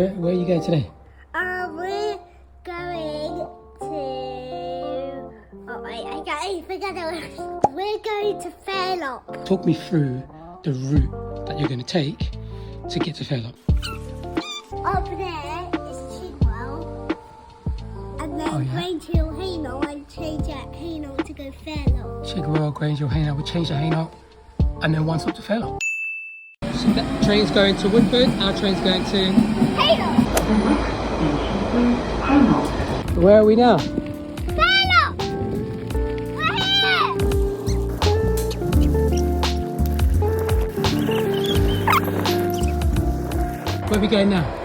Where are you going today? We're going to... Oh, wait, I forgot it. We're going to Fairlop. Talk me through the route that you're going to take to get to Fairlop. Up there is Chigwell. And then Grange Hill Hainault and change at Hainault to go Fairlop. Chigwell, Grange Hill, Hainault. We'll change to Hainault and then one stop to Fairlop. So that train's going to Woodford, our train's going to... Hainault! Where are we now? Fairlop! We're here! Where are we going now?